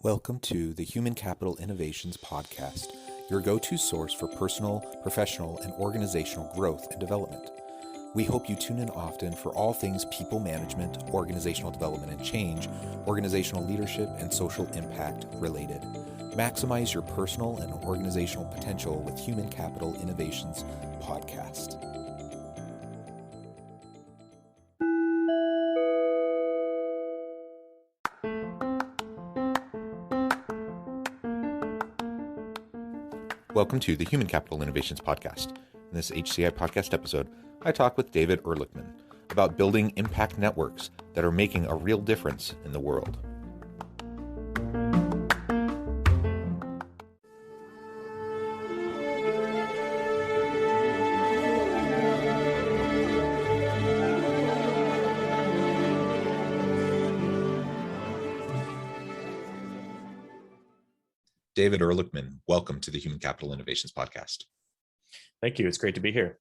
Welcome to the Human Capital Innovations Podcast, your go-to source for personal, professional, and organizational growth and development. We hope you tune in often for all things people management, organizational development and change, organizational leadership, and social impact related. Maximize your personal and organizational potential with Human Capital Innovations Podcast. Welcome to the Human Capital Innovations Podcast. In this HCI podcast episode, I talk with David Ehrlichman about building impact networks that are making a real difference in the world. David Ehrlichman, welcome to the Human Capital Innovations Podcast. Thank you. It's great to be here.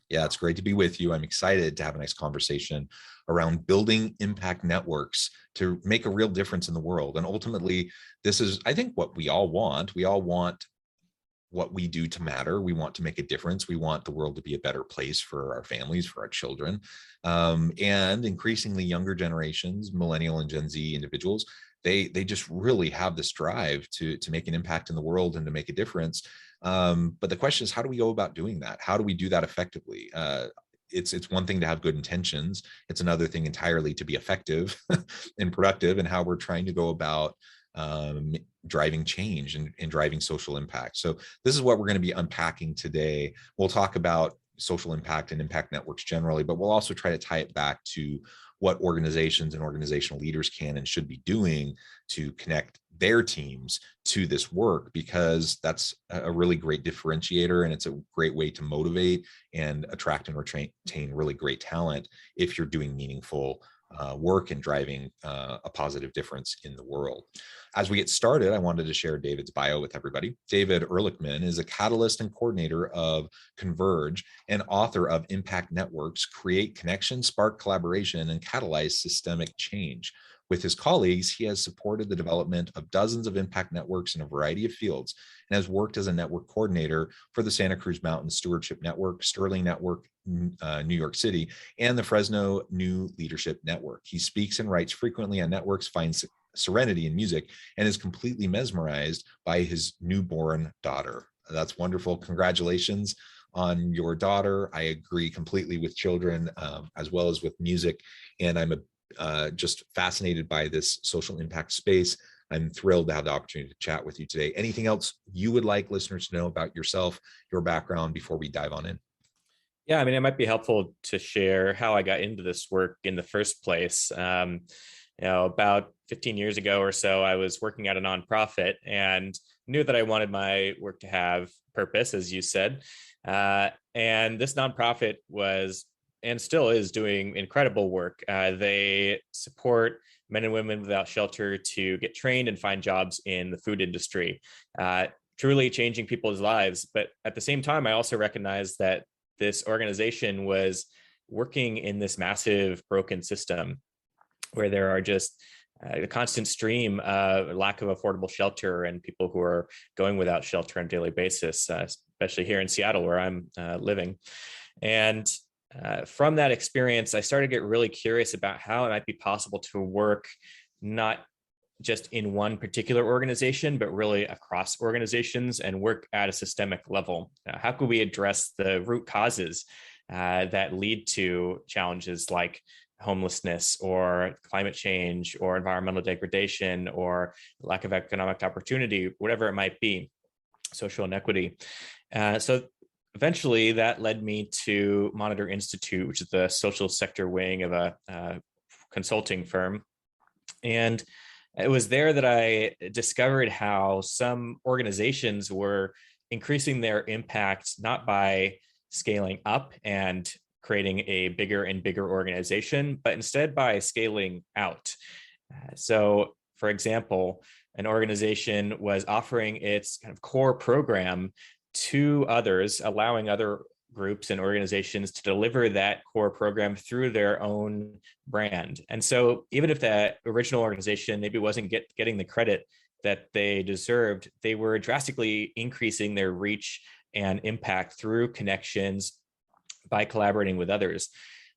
Yeah, it's great to be with you. I'm excited to have a nice conversation around building impact networks to make a real difference in the world. And ultimately, this is, I think, what we all want. We all want what we do to matter. We want to make a difference. We want the world to be a better place for our families, for our children. And increasingly younger generations, millennial and Gen Z individuals, they just really have this drive to make an impact in the world and to make a difference. But the question is, how do we go about doing that? How do we do that effectively? It's one thing to have good intentions. It's another thing entirely to be effective and productive, and how we're trying to go about driving change and driving social impact. So this is what we're going to be unpacking today. We'll talk about social impact and impact networks generally, but we'll also try to tie it back to what organizations and organizational leaders can and should be doing to connect their teams to this work, because that's a really great differentiator, and it's a great way to motivate and attract and retain really great talent if you're doing meaningful work and driving a positive difference in the world. As we get started, I wanted to share David's bio with everybody. David Ehrlichman is a catalyst and coordinator of Converge and author of Impact Networks: Create Connection, Spark Collaboration, and Catalyze Systemic Change. With his colleagues, he has supported the development of dozens of impact networks in a variety of fields and has worked as a network coordinator for the Santa Cruz Mountain Stewardship Network, Sterling Network, New York City, and the Fresno New Leadership Network. He speaks and writes frequently on networks, finds serenity in music, and is completely mesmerized by his newborn daughter. That's wonderful. Congratulations on your daughter. I agree completely with children as well as with music, and I'm just fascinated by this social impact space. I'm thrilled to have the opportunity to chat with you today. Anything else you would like listeners to know about yourself, your background, before we dive on in? Yeah, I mean, it might be helpful to share how I got into this work in the first place. About 15 years ago or so, I was working at a nonprofit and knew that I wanted my work to have purpose, as you said. And this nonprofit was and still is doing incredible work. They support men and women without shelter to get trained and find jobs in the food industry, truly changing people's lives. But at the same time, I also recognized that this organization was working in this massive broken system where there are just a constant stream of lack of affordable shelter and people who are going without shelter on a daily basis, especially here in Seattle, where I'm living. And from that experience, I started to get really curious about how it might be possible to work not just in one particular organization, but really across organizations and work at a systemic level. How could we address the root causes that lead to challenges like homelessness or climate change or environmental degradation or lack of economic opportunity, whatever it might be, social inequity? So eventually that led me to Monitor Institute, which is the social sector wing of a consulting firm. And it was there that I discovered how some organizations were increasing their impact, not by scaling up and creating a bigger and bigger organization, but instead by scaling out. So, for example, an organization was offering its kind of core program to others, allowing other groups and organizations to deliver that core program through their own brand. And so even if that original organization maybe wasn't getting the credit that they deserved, they were drastically increasing their reach and impact through connections by collaborating with others.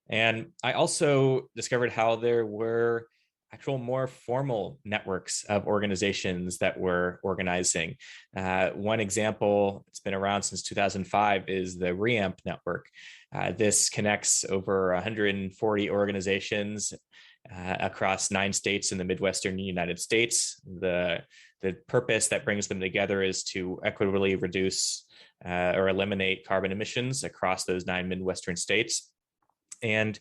And I also discovered how there were actual more formal networks of organizations that were organizing. One example, it's been around since 2005, is the REAMP network. This connects over 140 organizations across 9 states in the Midwestern United States. The purpose that brings them together is to equitably reduce or eliminate carbon emissions across those 9 Midwestern states. And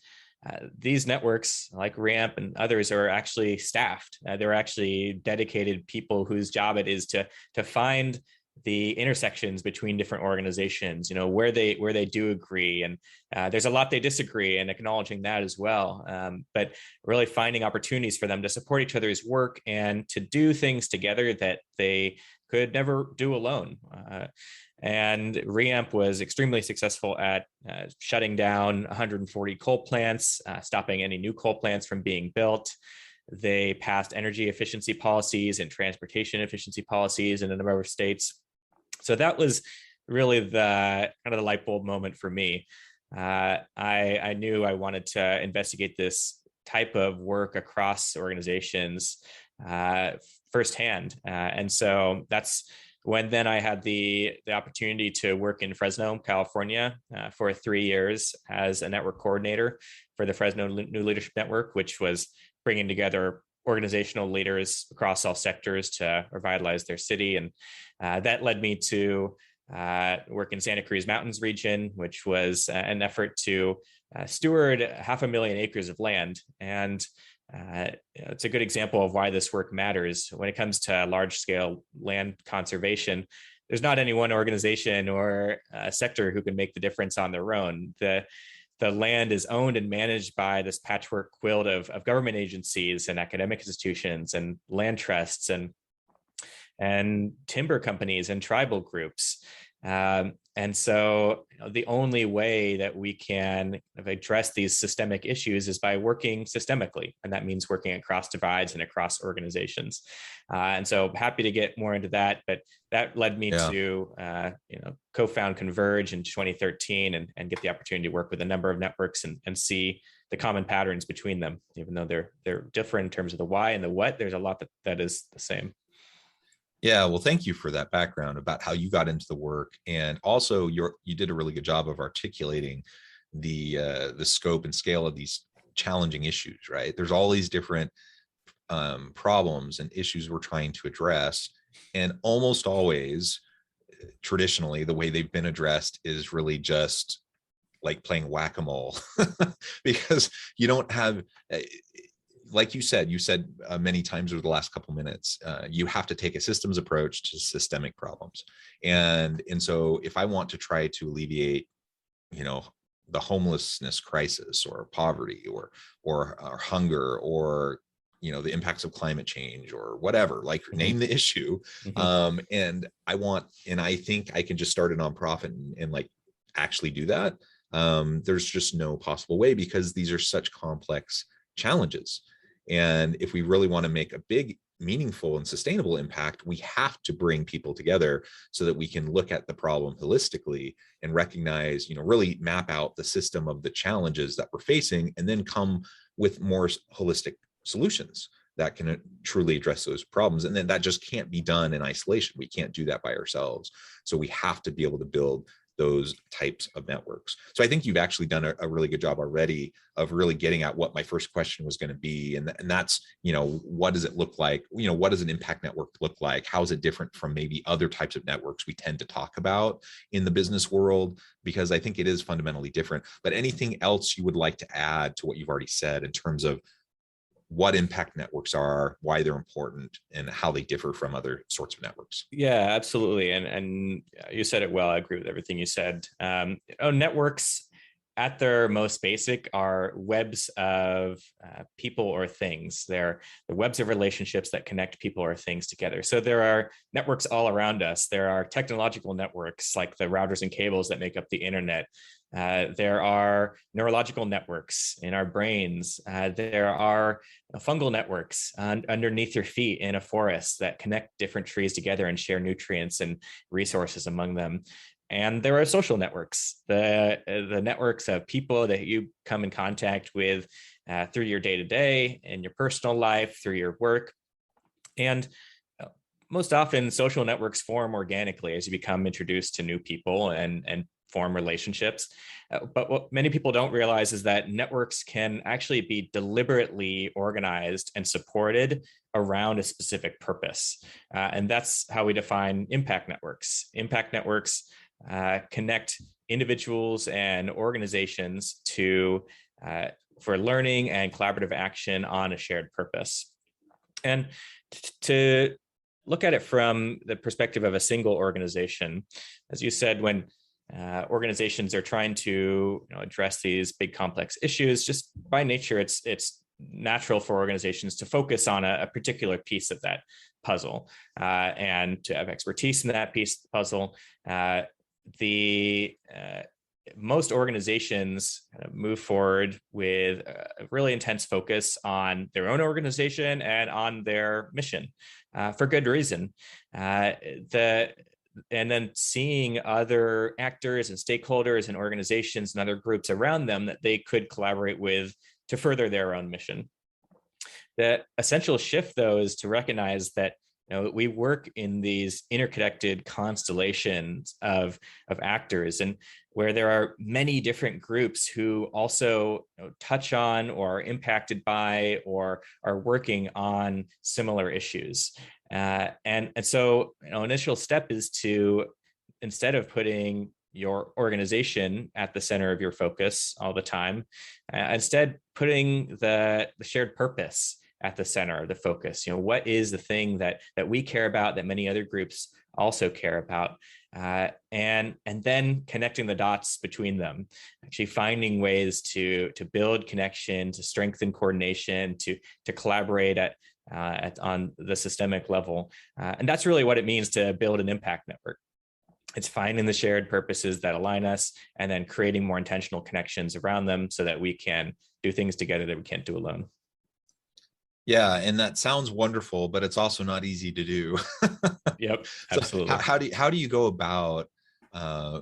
these networks, like RAMP and others, are actually staffed. They're actually dedicated people whose job it is to find the intersections between different organizations, where they do agree, and there's a lot they disagree, and acknowledging that as well. But really finding opportunities for them to support each other's work and to do things together that they could never do alone. And REAMP was extremely successful at shutting down 140 coal plants, stopping any new coal plants from being built. They passed energy efficiency policies and transportation efficiency policies in a number of states. So that was really the kind of the light bulb moment for me. I knew I wanted to investigate this type of work across organizations firsthand. And so that's when then I had the opportunity to work in Fresno, California for 3 years as a network coordinator for the Fresno New Leadership Network, which was bringing together organizational leaders across all sectors to revitalize their city. And that led me to work in Santa Cruz Mountains region, which was an effort to steward 500,000 acres of land. And it's a good example of why this work matters. When it comes to large scale land conservation, there's not any one organization or sector who can make the difference on their own. The land is owned and managed by this patchwork quilt of government agencies and academic institutions and land trusts and timber companies and tribal groups. And so the only way that we can address these systemic issues is by working systemically. And that means working across divides and across organizations. And so happy to get more into that, but that led me to co-found Converge in 2013 and get the opportunity to work with a number of networks and see the common patterns between them. Even though they're different in terms of the why and the what, there's a lot that is the same. Yeah, well, thank you for that background about how you got into the work, and also you did a really good job of articulating the scope and scale of these challenging issues. Right, there's all these different problems and issues we're trying to address, and almost always, traditionally, the way they've been addressed is really just like playing whack-a-mole, because you don't have. Like you said many times over the last couple minutes, you have to take a systems approach to systemic problems. And so if I want to try to alleviate, the homelessness crisis or poverty or hunger or, the impacts of climate change or whatever, like name the issue. And I think I can just start a nonprofit and like actually do that. There's just no possible way, because these are such complex challenges. And if we really want to make a big, meaningful, and sustainable impact, we have to bring people together so that we can look at the problem holistically and recognize, really map out the system of the challenges that we're facing, and then come with more holistic solutions that can truly address those problems. And then that just can't be done in isolation. We can't do that by ourselves. So we have to be able to build those types of networks. So I think you've actually done a really good job already of really getting at what my first question was going to be. And that's, what does it look like? What does an impact network look like? How is it different from maybe other types of networks we tend to talk about in the business world? Because I think it is fundamentally different. But anything else you would like to add to what you've already said in terms of what impact networks are, why they're important, and how they differ from other sorts of networks? Yeah, absolutely. And you said it well. I agree with everything you said. Networks at their most basic are webs of people or things. They're the webs of relationships that connect people or things together. So there are networks all around us. There are technological networks like the routers and cables that make up the internet. There are neurological networks in our brains. There are fungal networks underneath your feet in a forest that connect different trees together and share nutrients and resources among them. And there are social networks, the networks of people that you come in contact with through your day-to-day and your personal life, through your work. And most often, social networks form organically as you become introduced to new people and form relationships. But what many people don't realize is that networks can actually be deliberately organized and supported around a specific purpose. And that's how we define impact networks. Impact networks connect individuals and organizations to for learning and collaborative action on a shared purpose. And to look at it from the perspective of a single organization, as you said, when organizations are trying to address these big complex issues, just by nature, it's natural for organizations to focus on a particular piece of that puzzle and to have expertise in that piece of the puzzle. Most organizations move forward with a really intense focus on their own organization and on their mission for good reason. And then seeing other actors and stakeholders and organizations and other groups around them that they could collaborate with to further their own mission. The essential shift, though, is to recognize that we work in these interconnected constellations of actors, and where there are many different groups who also touch on or are impacted by or are working on similar issues. And so initial step is to, instead of putting your organization at the center of your focus all the time, instead putting the shared purpose at the center of the focus. What is the thing that we care about that many other groups also care about, and then connecting the dots between them, actually finding ways to build connection, to strengthen coordination, to collaborate on the systemic level. And that's really what it means to build an impact network. It's finding the shared purposes that align us and then creating more intentional connections around them so that we can do things together that we can't do alone. Yeah, and that sounds wonderful, but it's also not easy to do. Yep, absolutely. So how do you go about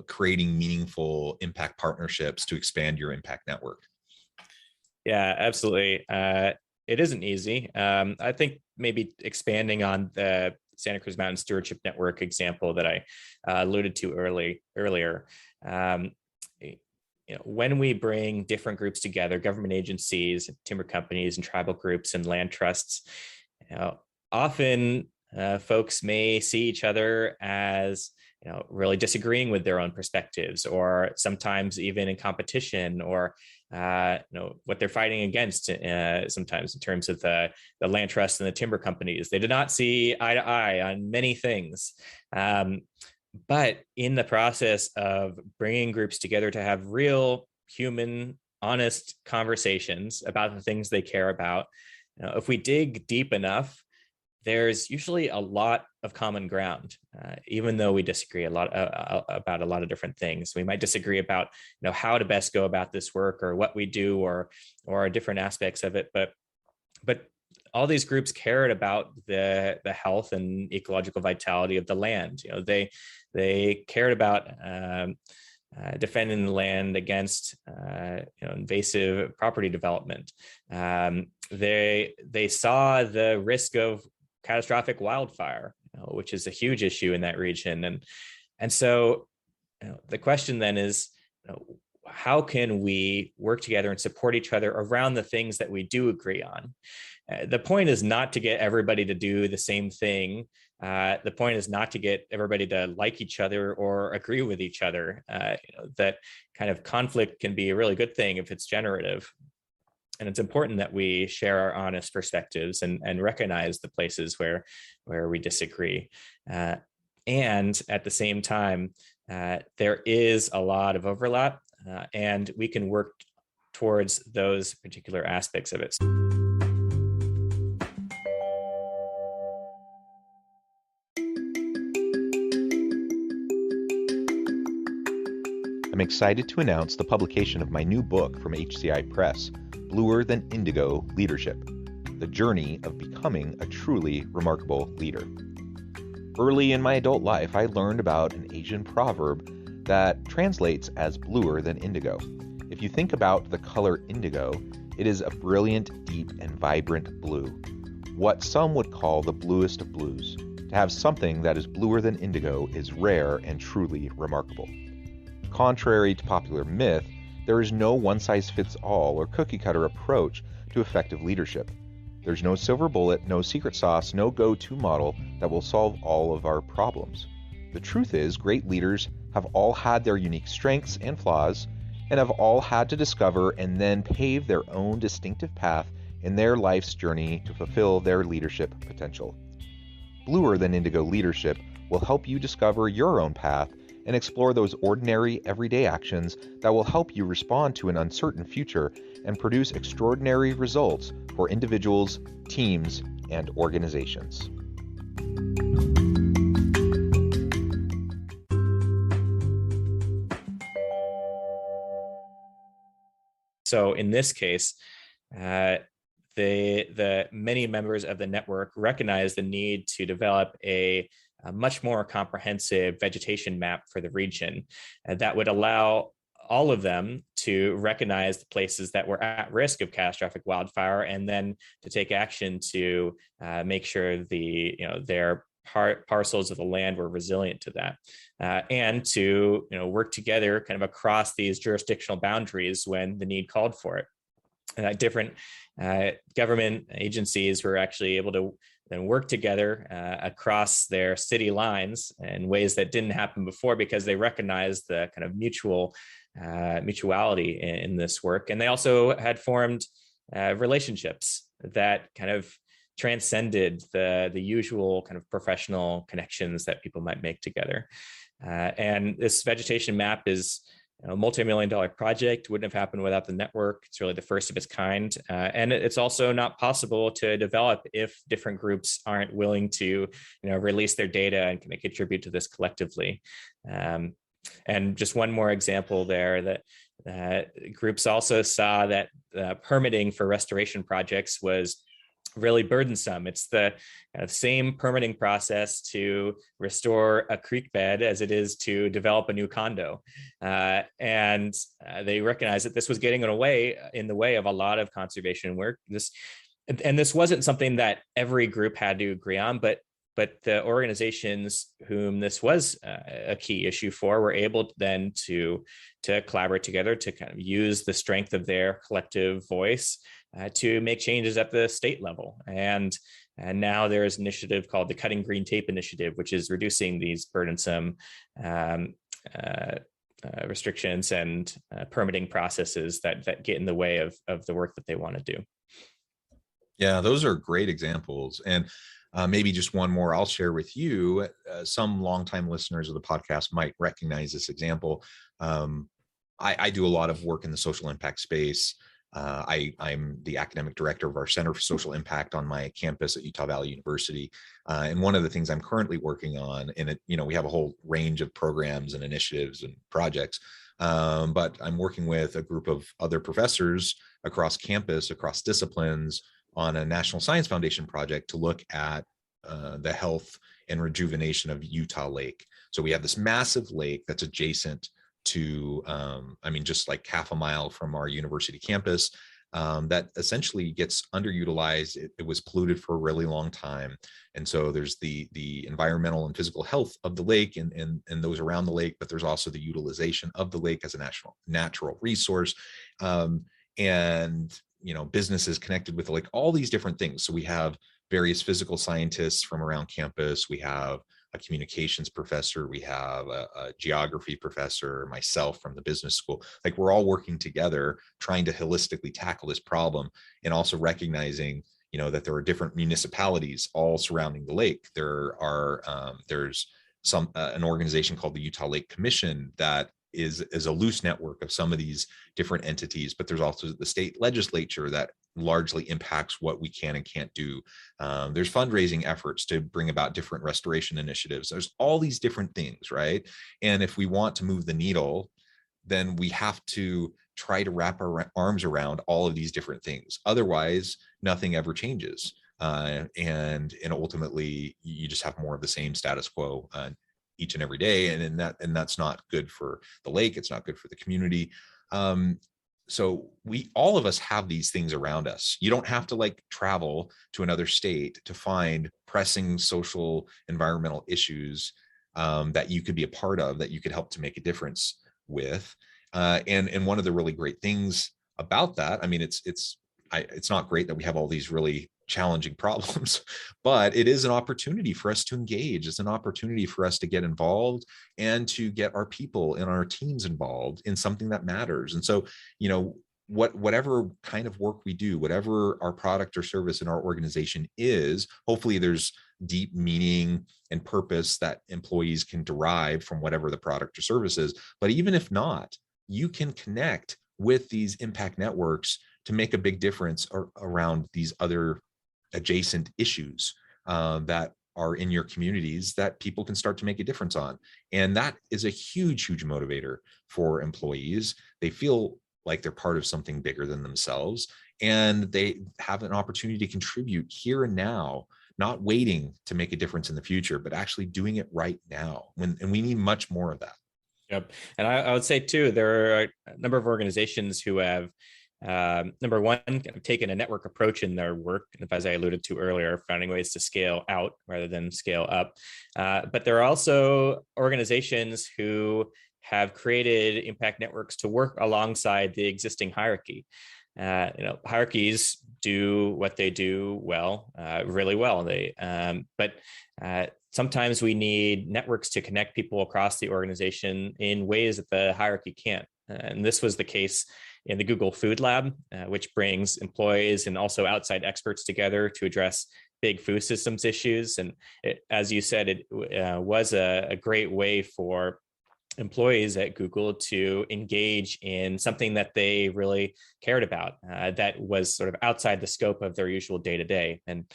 creating meaningful impact partnerships to expand your impact network? Yeah, absolutely. It isn't easy. I think maybe expanding on the Santa Cruz Mountain Stewardship Network example that I alluded to earlier. When we bring different groups together, government agencies, timber companies, and tribal groups and land trusts, often folks may see each other as really disagreeing with their own perspectives, or sometimes even in competition, or what they're fighting against. Sometimes in terms of the land trusts and the timber companies, they did not see eye to eye on many things. But in the process of bringing groups together to have real human, honest conversations about the things they care about, if we dig deep enough, there's usually a lot of common ground, even though we disagree a lot about a lot of different things. We might disagree about how to best go about this work, or what we do, or different aspects of it. But all these groups cared about the health and ecological vitality of the land. They cared about defending the land against invasive property development. They saw the risk of catastrophic wildfire, which is a huge issue in that region. And so the question then is, how can we work together and support each other around the things that we do agree on? The point is not to get everybody to do the same thing. The point is not to get everybody to like each other or agree with each other. That kind of conflict can be a really good thing if it's generative. And it's important that we share our honest perspectives and recognize the places where we disagree. And at the same time, there is a lot of overlap, and we can work towards those particular aspects of it. I'm excited to announce the publication of my new book from HCI Press, Bluer Than Indigo Leadership: The Journey of Becoming a Truly Remarkable Leader. Early in my adult life, I learned about an Asian proverb that translates as bluer than indigo. If you think about the color indigo, it is a brilliant, deep, and vibrant blue, what some would call the bluest of blues. To have something that is bluer than indigo is rare and truly remarkable. Contrary to popular myth, there is no one-size-fits-all or cookie-cutter approach to effective leadership. There's no silver bullet, no secret sauce, no go-to model that will solve all of our problems. The truth is, great leaders have all had their unique strengths and flaws, and have all had to discover and then pave their own distinctive path in their life's journey to fulfill their leadership potential. Bluer Than Indigo Leadership will help you discover your own path and explore those ordinary, everyday actions that will help you respond to an uncertain future and produce extraordinary results for individuals, teams, and organizations. So in this case, the many members of the network recognize the need to develop a much more comprehensive vegetation map for the region that would allow all of them to recognize the places that were at risk of catastrophic wildfire, and then to take action to make sure their parcels of the land were resilient to that, and to work together kind of across these jurisdictional boundaries when the need called for it. Different government agencies were actually able to then work together across their city lines in ways that didn't happen before, because they recognized the kind of mutuality in this work. And they also had formed relationships that kind of transcended the usual kind of professional connections that people might make together. And this vegetation map is a multi-million-dollar project, wouldn't have happened without the network. It's really the first of its kind. And it's also not possible to develop if different groups aren't willing to release their data and kind of contribute to this collectively. And just one more example there, that groups also saw that permitting for restoration projects was really burdensome. It's the kind of same permitting process to restore a creek bed as it is to develop a new condo. And they recognized that this was getting in the way of a lot of conservation work. This wasn't something that every group had to agree on, but the organizations whom this was a key issue for were able then to collaborate together to kind of use the strength of their collective voice to make changes at the state level. And now there is an initiative called the Cutting Green Tape Initiative, which is reducing these burdensome restrictions and permitting processes that get in the way of the work that they want to do. Yeah, those are great examples. And maybe just one more I'll share with you. Some longtime listeners of the podcast might recognize this example. I do a lot of work in the social impact space. I'm the academic director of our Center for Social Impact on my campus at Utah Valley University. And one of the things I'm currently working on, and we have a whole range of programs and initiatives and projects, but I'm working with a group of other professors across campus, across disciplines, on a National Science Foundation project to look at the health and rejuvenation of Utah Lake. So we have this massive lake that's adjacent to, just like half a mile from our university campus, that essentially gets underutilized. It was polluted for a really long time. And so there's the environmental and physical health of the lake and those around the lake, but there's also the utilization of the lake as a natural resource. And businesses connected with the lake, all these different things. So we have various physical scientists from around campus. We have a communications professor. We have a geography professor, myself from the business school. Like, we're all working together, trying to holistically tackle this problem, and also recognizing, that there are different municipalities all surrounding the lake. There's an organization called the Utah Lake Commission that is a loose network of some of these different entities, but there's also the state legislature that largely impacts what we can and can't do. There's fundraising efforts to bring about different restoration initiatives. There's all these different things, right? And if we want to move the needle, then we have to try to wrap our arms around all of these different things. Otherwise, nothing ever changes. And ultimately, you just have more of the same status quo each and every day. And that's not good for the lake. It's not good for the community. So all of us have these things around us. You don't have to like travel to another state to find pressing social environmental issues that you could be a part of, that you could help to make a difference with. And one of the really great things about that, I mean, it's not great that we have all these really challenging problems, but it is an opportunity for us to engage. It's an opportunity for us to get involved and to get our people and our teams involved in something that matters. And so, whatever kind of work we do, whatever our product or service in our organization is, hopefully there's deep meaning and purpose that employees can derive from whatever the product or service is. But even if not, you can connect with these impact networks to make a big difference around these other adjacent issues that are in your communities that people can start to make a difference on. And that is a huge, huge motivator for employees. They feel like they're part of something bigger than themselves, and they have an opportunity to contribute here and now, not waiting to make a difference in the future, but actually doing it right now. And we need much more of that. Yep. And I would say too, there are a number of organizations who have number one, kind of taken a network approach in their work, and as I alluded to earlier, finding ways to scale out rather than scale up. But there are also organizations who have created impact networks to work alongside the existing hierarchy. Hierarchies do what they do well, really well. But sometimes we need networks to connect people across the organization in ways that the hierarchy can't. And this was the case in the Google Food Lab, which brings employees and also outside experts together to address big food systems issues. And as you said, it was a great way for employees at Google to engage in something that they really cared about, that was sort of outside the scope of their usual day-to-day. And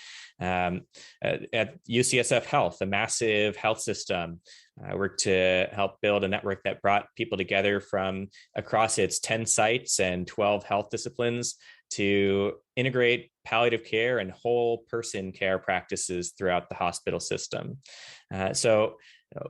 at UCSF Health, a massive health system, I worked to help build a network that brought people together from across its 10 sites and 12 health disciplines to integrate palliative care and whole person care practices throughout the hospital system. So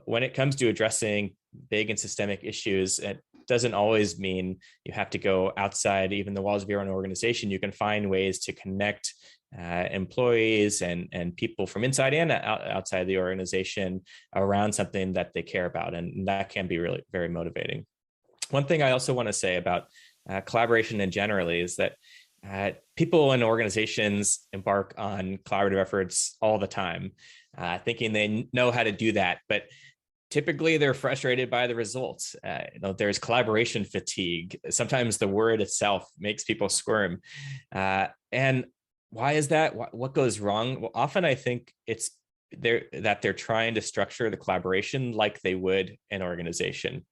when it comes to addressing big and systemic issues, it doesn't always mean you have to go outside even the walls of your own organization. You can find ways to connect employees and people from inside and outside the organization around something that they care about. And that can be really very motivating. One thing I also want to say about collaboration in generally is that people in organizations embark on collaborative efforts all the time, thinking they know how to do that, but typically they're frustrated by the results. There's collaboration fatigue. Sometimes the word itself makes people squirm. And why is that? What goes wrong? Well, often I think it's that they're trying to structure the collaboration like they would an organization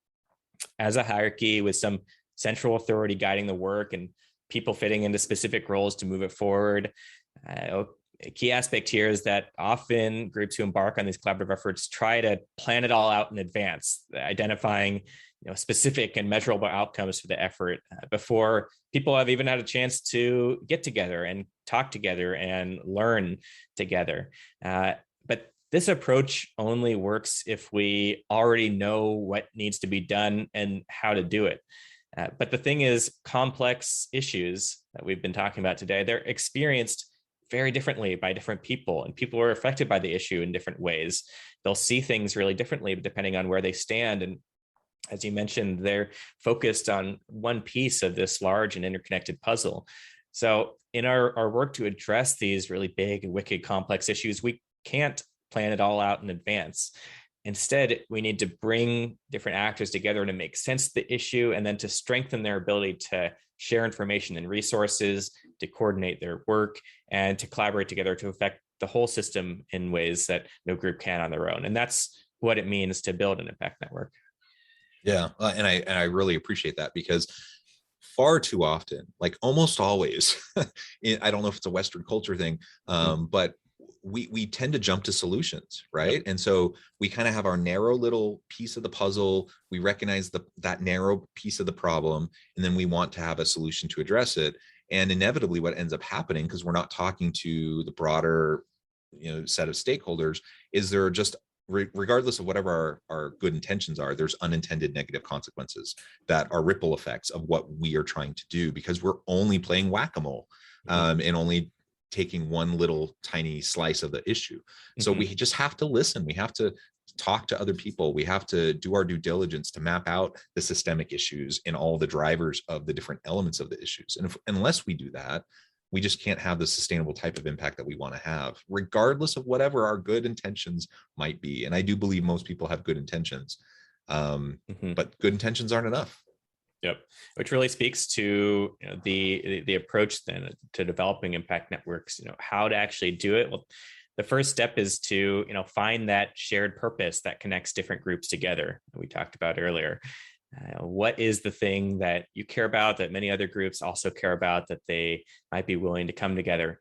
as a hierarchy with some central authority guiding the work and people fitting into specific roles to move it forward. A key aspect here is that often groups who embark on these collaborative efforts try to plan it all out in advance, identifying specific and measurable outcomes for the effort before people have even had a chance to get together and talk together and learn together. But this approach only works if we already know what needs to be done and how to do it. But the thing is, complex issues that we've been talking about today, they're experienced very differently by different people, and people are affected by the issue in different ways. They'll see things really differently depending on where they stand. And as you mentioned, they're focused on one piece of this large and interconnected puzzle. So in our work to address these really big and wicked complex issues, we can't plan it all out in advance. Instead, we need to bring different actors together to make sense of the issue and then to strengthen their ability to share information and resources, to coordinate their work, and to collaborate together to affect the whole system in ways that no group can on their own. And that's what it means to build an impact network. Yeah, and I really appreciate that, because far too often, like almost always, I don't know if it's a Western culture thing, but we tend to jump to solutions, right? Yep. And so we kind of have our narrow little piece of the puzzle. We recognize that narrow piece of the problem, and then we want to have a solution to address it. And inevitably what ends up happening, because we're not talking to the broader, set of stakeholders, is there just, regardless of whatever our good intentions are, there's unintended negative consequences that are ripple effects of what we are trying to do, because we're only playing whack-a-mole, and only taking one little tiny slice of the issue. So we just have to listen. We have to talk to other people. We have to do our due diligence to map out the systemic issues and all the drivers of the different elements of the issues. And unless we do that, we just can't have the sustainable type of impact that we want to have, regardless of whatever our good intentions might be. And I do believe most people have good intentions, but good intentions aren't enough. Yep, which really speaks to the approach then to developing impact networks. How to actually do it. Well, the first step is to find that shared purpose that connects different groups together that we talked about earlier. What is the thing that you care about that many other groups also care about, that they might be willing to come together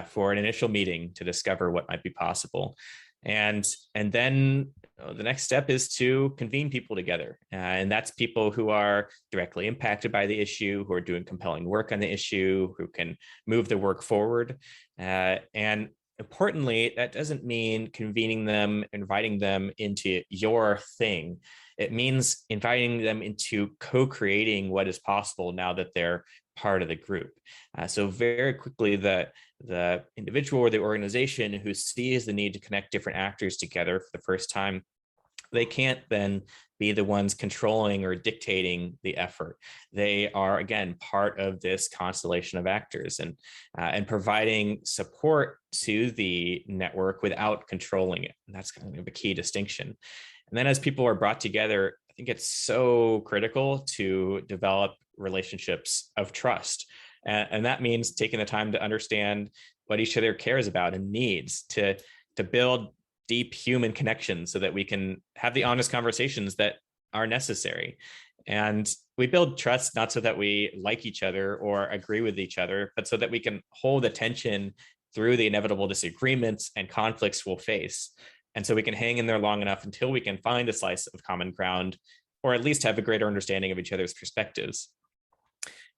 for an initial meeting to discover what might be possible? And then the next step is to convene people together. And that's people who are directly impacted by the issue, who are doing compelling work on the issue, who can move the work forward. And importantly, that doesn't mean convening them, inviting them into your thing. It means inviting them into co-creating what is possible now that they're part of the group. So very quickly, the individual or the organization who sees the need to connect different actors together for the first time, they can't then be the ones controlling or dictating the effort. They are, again, part of this constellation of actors and providing support to the network without controlling it. And that's kind of a key distinction. And then as people are brought together, I think it's so critical to develop relationships of trust. And that means taking the time to understand what each other cares about and needs, to build deep human connections so that we can have the honest conversations that are necessary. And we build trust not so that we like each other or agree with each other, but so that we can hold attention through the inevitable disagreements and conflicts we'll face. And so we can hang in there long enough until we can find a slice of common ground, or at least have a greater understanding of each other's perspectives.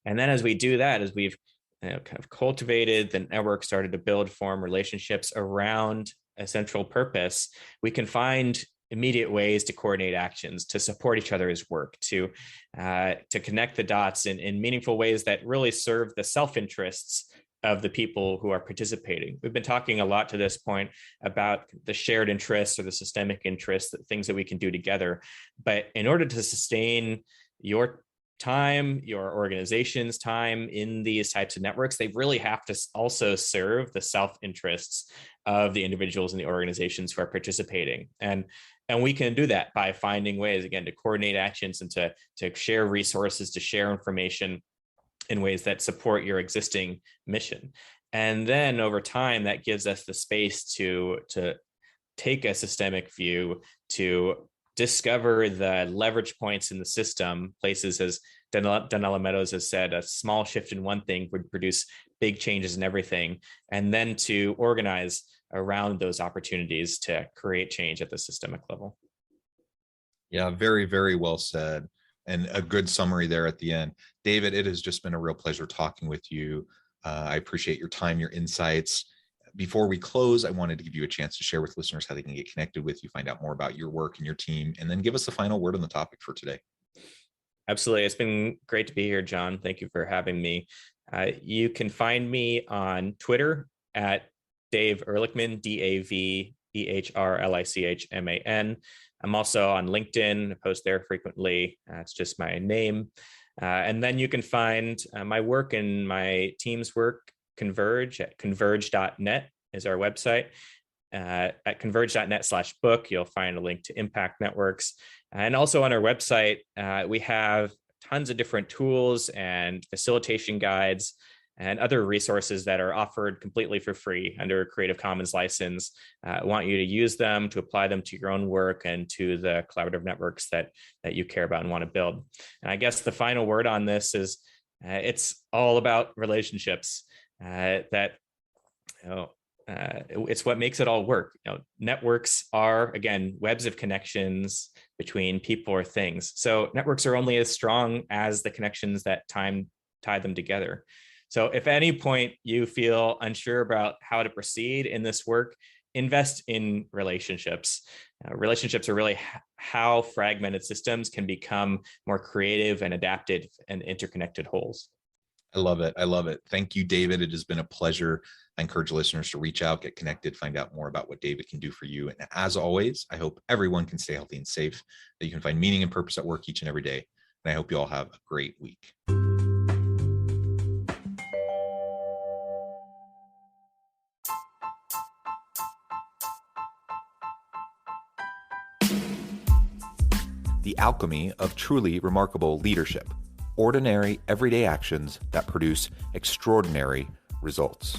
And then as we do that, as we've kind of cultivated the network, started to form relationships around a central purpose, we can find immediate ways to coordinate actions, to support each other's work, to connect the dots in meaningful ways that really serve the self-interests of the people who are participating. We've been talking a lot to this point about the shared interests or the systemic interests, the things that we can do together. But in order to sustain your time, your organization's time in these types of networks, they really have to also serve the self-interests of the individuals and the organizations who are participating. And we can do that by finding ways, again, to coordinate actions and to share resources, to share information in ways that support your existing mission. And then over time, that gives us the space to take a systemic view, to discover the leverage points in the system, places, as Donella Meadows has said, a small shift in one thing would produce big changes in everything, and then to organize around those opportunities to create change at the systemic level. Yeah, very, very well said. And a good summary there at the end. David, it has just been a real pleasure talking with you. I appreciate your time, your insights. Before we close, I wanted to give you a chance to share with listeners how they can get connected with you, find out more about your work and your team, and then give us the final word on the topic for today. Absolutely. It's been great to be here, John. Thank you for having me. You can find me on Twitter at Dave Ehrlichman, DAVEHRLICHMAN. I'm also on LinkedIn. I post there frequently. It's just my name. And then you can find my work and my team's work, Converge, at converge.net is our website. At converge.net/book, you'll find a link to Impact Networks. And also on our website, we have tons of different tools and facilitation guides and other resources that are offered completely for free under a Creative Commons license. I want you to use them, to apply them to your own work and to the collaborative networks that you care about and want to build. And I guess the final word on this is it's all about relationships. it's what makes it all work. Networks are, again, webs of connections between people or things. So networks are only as strong as the connections that time tie them together. So if at any point you feel unsure about how to proceed in this work, invest in relationships. Relationships are really how fragmented systems can become more creative and adapted and interconnected wholes. I love it. I love it. Thank you, David. It has been a pleasure. I encourage listeners to reach out, get connected, find out more about what David can do for you. And as always, I hope everyone can stay healthy and safe, that you can find meaning and purpose at work each and every day. And I hope you all have a great week. The alchemy of truly remarkable leadership. Ordinary, everyday actions that produce extraordinary results.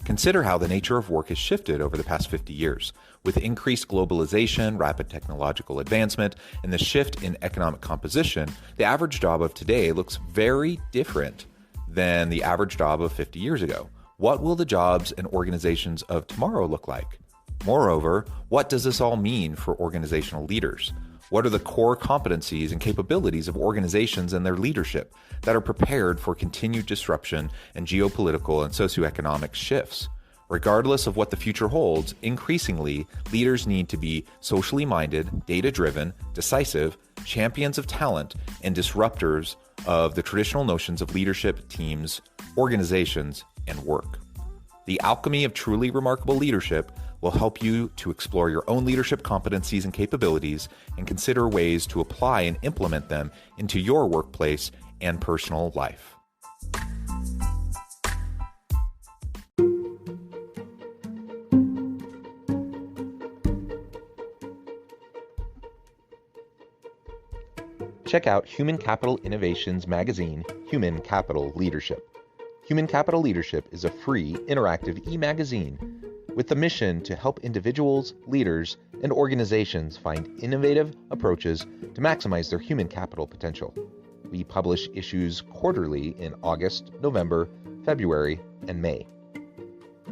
Consider how the nature of work has shifted over the past 50 years. With increased globalization, rapid technological advancement, and the shift in economic composition, the average job of today looks very different than the average job of 50 years ago. What will the jobs and organizations of tomorrow look like? Moreover, what does this all mean for organizational leaders? What are the core competencies and capabilities of organizations and their leadership that are prepared for continued disruption and geopolitical and socioeconomic shifts? Regardless of what the future holds, increasingly, leaders need to be socially minded, data-driven, decisive, champions of talent, and disruptors of the traditional notions of leadership, teams, organizations, and work. The alchemy of truly remarkable leadership will help you to explore your own leadership competencies and capabilities and consider ways to apply and implement them into your workplace and personal life. Check out Human Capital Innovations magazine, Human Capital Leadership. Human Capital Leadership is a free, interactive e-magazine with the mission to help individuals, leaders, and organizations find innovative approaches to maximize their human capital potential. We publish issues quarterly in August, November, February, and May.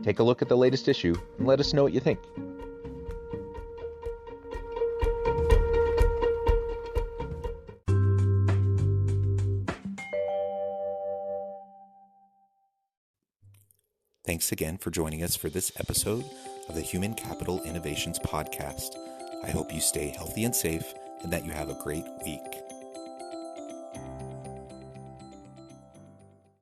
Take a look at the latest issue and let us know what you think. Thanks again for joining us for this episode of the Human Capital Innovations Podcast. I hope you stay healthy and safe and that you have a great week.